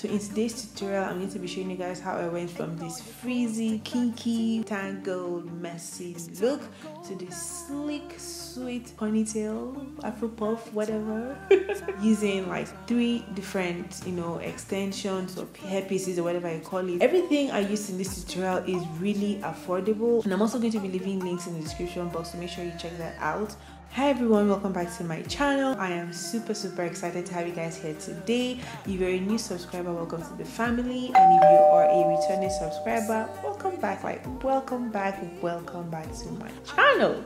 So in today's tutorial, I'm going to be showing you guys how I went from this frizzy, kinky, tangled, messy look to this sleek, sweet ponytail, afro puff, whatever, using like 3 different, extensions or hair pieces or whatever you call it. Everything I used in this tutorial is really affordable, and I'm also going to be leaving links in the description box, so make sure you check that out. Hi everyone, welcome back to my channel. I am super excited to have you guys here today. If you're a new subscriber, welcome to the family, and if you are a returning subscriber, welcome back to my channel.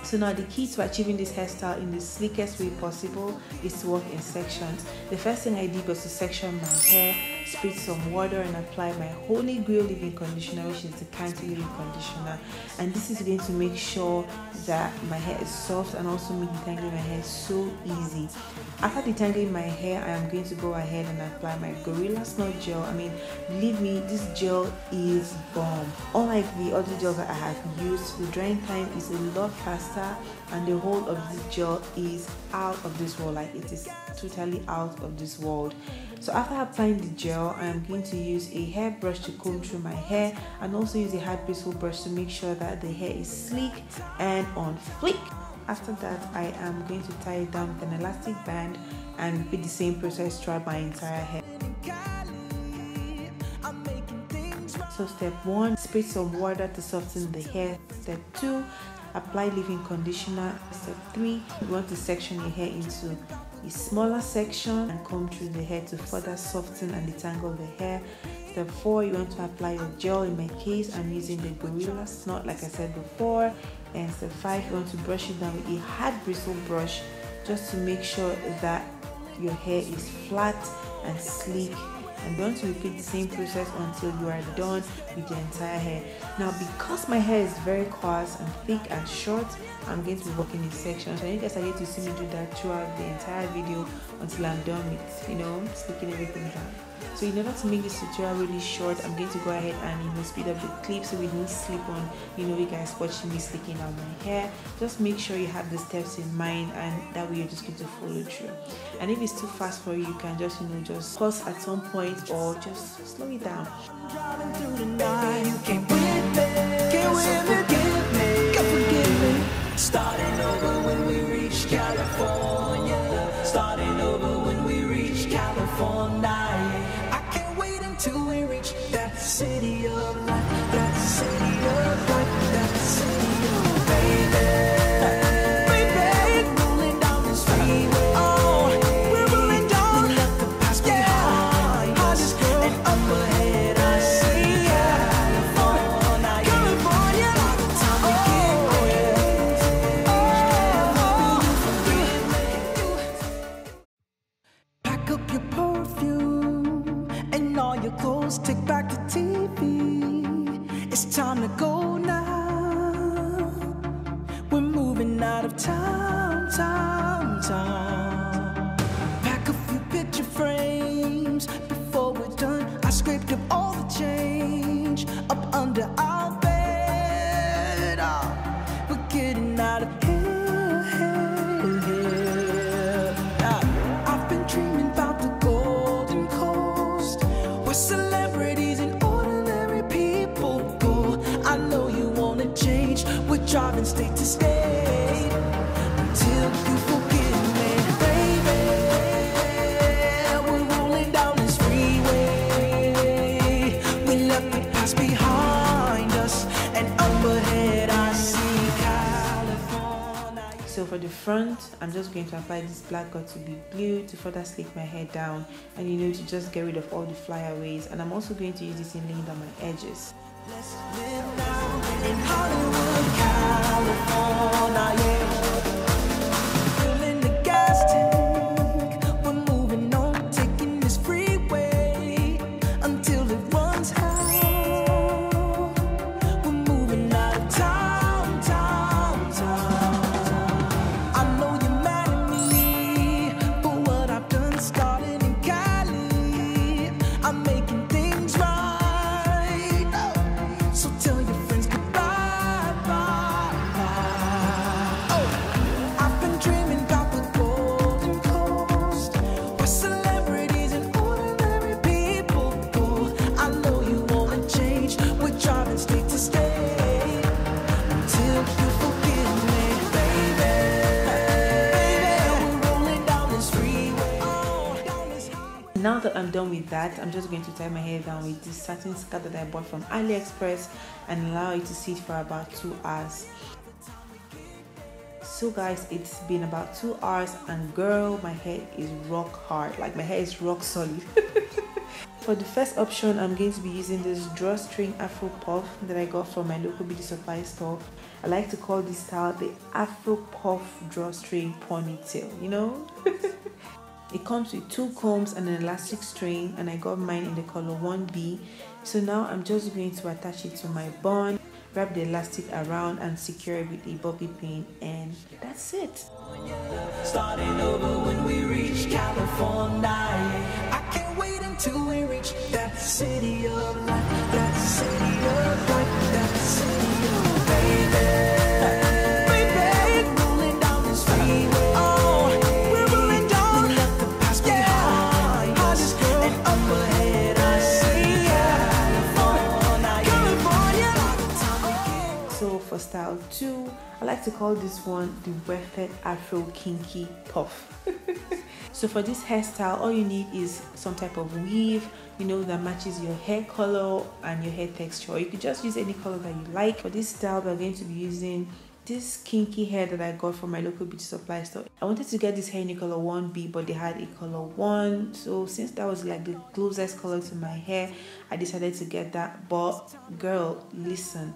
So now the key to achieving this hairstyle in the sleekest way possible is to work in sections. The first thing I did was to section my hair, spritz some water, and apply my holy grail leave-in conditioner, which is the Cantu leave-in conditioner. And this is going to make sure that my hair is soft and also make detangling my hair so easy. After detangling my hair, I am going to go ahead and apply my Gorilla Snot Gel. I mean, believe me, this gel is bomb. Unlike the other gels that I have used, the drying time is a lot faster, and the whole of this gel is out of this world. Like, it is totally out of this world. So after applying the gel, I am going to use a hairbrush to comb through my hair, and also use a hard bristle brush to make sure that the hair is sleek and on fleek. After that, I am going to tie it down with an elastic band and repeat the same process throughout my entire hair. So step 1, spritz some water to soften the hair. Step 2, apply leave-in conditioner. Step 3, you want to section your hair into a smaller section and comb through the hair to further soften and detangle the hair. Step 4, you want to apply your gel. In my case, I'm using the Gorilla Snot, like I said before. And step 5, you want to brush it down with a hard bristle brush just to make sure that your hair is flat and sleek. And you want to repeat the same process until you are done with the entire hair. Now, because my hair is very coarse and thick and short, I'm going to be working in sections. So you guys are going to see me do that throughout the entire video until I'm done with, slicking everything down. So in order to make this tutorial really short, I'm going to go ahead and speed up the clip so we don't slip on, you guys watching me slicking out my hair. Just make sure you have the steps in mind, and that way you're just going to follow through. And if it's too fast for you, you can just, just pause at some point or just slow it down. Driving through the night, you can't forgive me. Starting over when we reach California. Starting over when we reach California. I can't wait until we reach that city of light, that city of light, that city of baby. Take back the TV. It's time to go now. We're moving out of town. Pack a few picture frames. Before we're done, I scraped up all the change up under our bed. We're getting out of here. I've been dreaming about the Golden Coast, where celebrities and ordinary people go. I know you wanna change. We're driving state to state until you forgive me, baby. We're rolling down this freeway. We left the past behind us, and up ahead I see California. So for the front, I'm just going to apply this black Got2Be Glued to further sleek my hair down, and to just get rid of all the flyaways. And I'm also going to use this in laying down my edges. Let's live now in Hollywood, California, yeah. Filling the gas tank, we're moving on, taking this freeway until it runs out. We're moving out of town. I know you're mad at me for what I've done, starting in Cali. I'm making things right. So tell your friends goodbye. now that I'm done with that, I'm just going to tie my hair down with this satin skirt that I bought from AliExpress and allow it to sit for about 2 hours. So guys, it's been about 2 hours and girl, my hair is rock hard. Like my hair is rock solid. For the first option, I'm going to be using this drawstring afro puff that I got from my local beauty supply store. I like to call this style the afro puff drawstring ponytail, you know. It comes with 2 combs and an elastic string, and I got mine in the color 1B. So now I'm just going to attach it to my bun, wrap the elastic around and secure it with a bobby pin, and that's it. Starting over when we reach California. I can't wait until we reach that city of light, that city of light, that city of baby. For style 2, I like to call this one the Wefted Afro Kinky Puff. So for this hairstyle, all you need is some type of weave, you know, that matches your hair color and your hair texture. Or you could just use any color that you like. For this style, we're going to be using this kinky hair that I got from my local beauty supply store. I wanted to get this hair in the color 1B, but they had a color 1. So since that was like the closest color to my hair, I decided to get that. But girl, listen,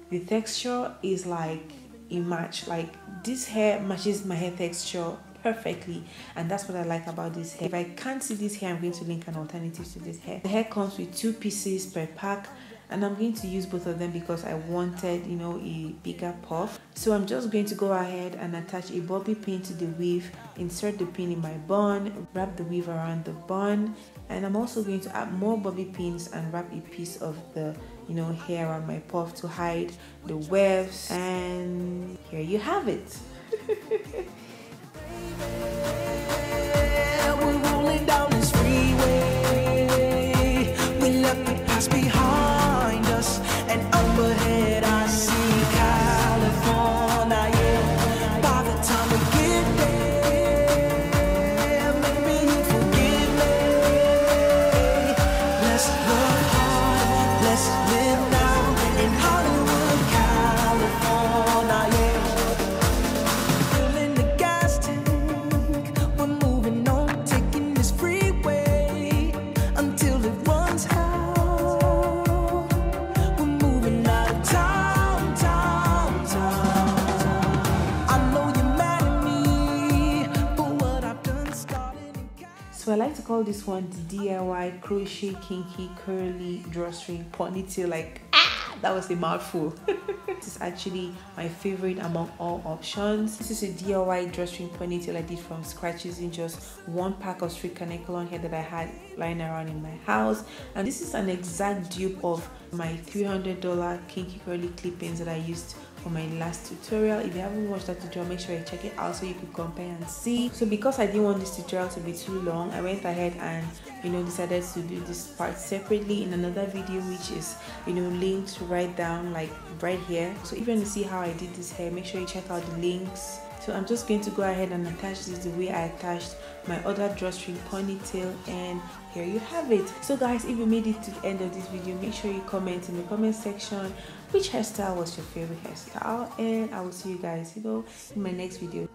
the texture is like a match. Like this hair matches my hair texture perfectly, and that's what I like about this hair. If I can't see this hair, I'm going to link an alternative to this hair. The hair comes with 2 pieces per pack, and I'm going to use both of them because I wanted, you know, a bigger puff. So I'm just going to go ahead and attach a bobby pin to the weave, insert the pin in my bun, wrap the weave around the bun, and I'm also going to add more bobby pins and wrap a piece of the, you know, hair around my puff to hide the waves, and here you have it. We're rolling down this freeway. We left the past behind us, and up ahead I see California. Yeah. By the time we get there, maybe you forgive me. Let's love hard, let's live now in Hollywood, California. Yeah. Filling the gas tank, we're moving on, taking this freeway until it runs out. We're moving out of town, town, town. I know you're mad at me for what I've done, starting in So I like to call this one the DIY crochet kinky curly drawstring ponytail. Like, that was a mouthful. This is actually my favorite among all options. This is a DIY drawstring ponytail I did from scratch using just 1 pack of straight kanekalon hair that I had lying around in my house, and this is an exact dupe of my $300 kinky curly clip-ins that I used for my last tutorial. If you haven't watched that tutorial, make sure you check it out so you can compare and see. So because I didn't want this tutorial to be too long, I went ahead and, you know, decided to do this part separately in another video, which is, you know, linked right down, like right here. So if you want to see how I did this hair, make sure you check out the links. So I'm just going to go ahead and attach this the way I attached my other drawstring ponytail, and here you have it. So guys, if you made it to the end of this video, make sure you comment in the comment section which hairstyle was your favorite hairstyle, and I will see you guys, you know, in my next video.